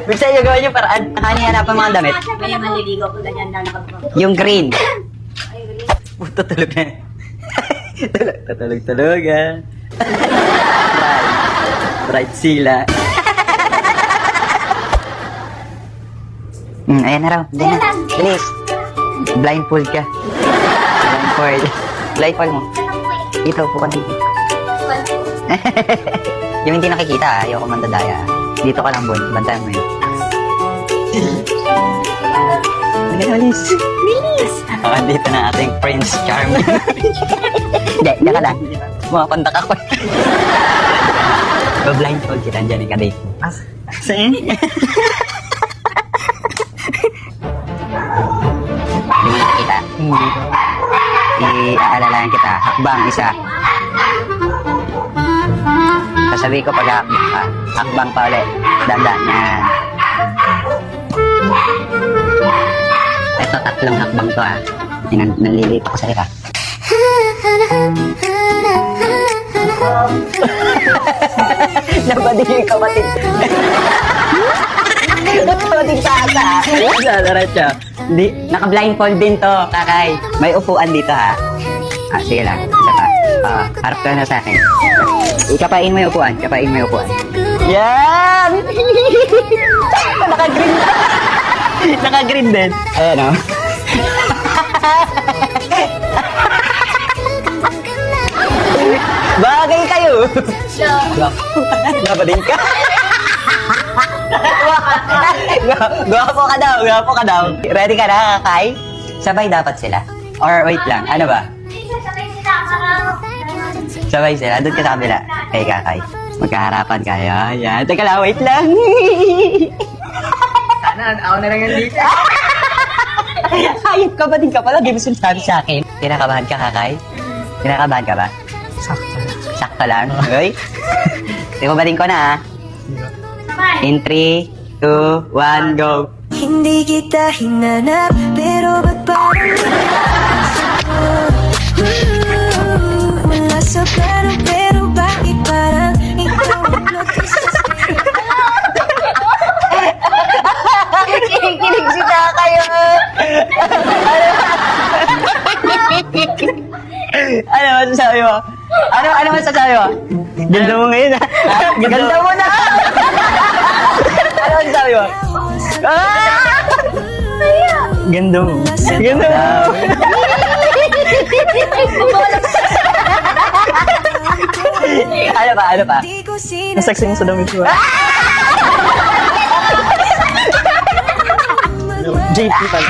Huwag sa'yo gawin yung paraan. Hanapan mga damit. Kaya maliligaw ko ganyan lang pag Yung green. Puto tulog na. Tulog ah. Bright sila. Ayan na raw. Diyan na. Bilis. Blindfold ka. Blindfold mo. Dito, po ka dito. Yung hindi nakikita, ayoko mandadaya. Dito ka lang, Bon. Bantayan mo yun. Bilis. Dito na ating Prince Charming. Hindi, ka lang. Bumapandak ako. Blindfold kita, dyan ka dito. Saan? Hindi mo nakikita? Hindi. Iaalalayan kita. Hakbang isa. Sasabihin ko pag hakbang pa ulit. Dandan yan. Ito, tatlong hakbang to ah. Nalilito ko sa kita. Nabadig yung kapatid. Kapatid sa asa. Sadarat siya. Naka-blindfold din to, kakay. May upuan dito ha. Sige lang. Isa pa. Harap ka na sa akin. Ikapain mo yung upuan. Yan! Naka-green. Naka-green din. Ayan o. Bagay kayo. Napadin ka. Gwapo ka daw. Ready ka na, kakay? Sabay dapat sila? Or wait lang, ano ba? Sabay sila, doon ka sa kabila. Kay kakay. Magkaharapan kayo. Yan. Teka lang, wait lang. Sana, ako na lang yan dito. Hayop ka ba din ka pala? Di mo sinasabi sa akin. Kinakabahan ka, kakay? Kinakabahan ka ba? Sakto lang. Okay? Tikubatin ko na, ah. In 3, 2, 1, go! Hindi kita hinanap, pero ba't parang wala sa plano, pero bakit parang ikaw Kinikilig si Takayo! Ano masasabi mo? Ano masasabi mo? Ganda mo ngayon, ha? Ganda mo na! Ano masasabi mo? Ganda mo. Ganda mo. Ano pa? Nasexy mo sa damit mo. JP pala.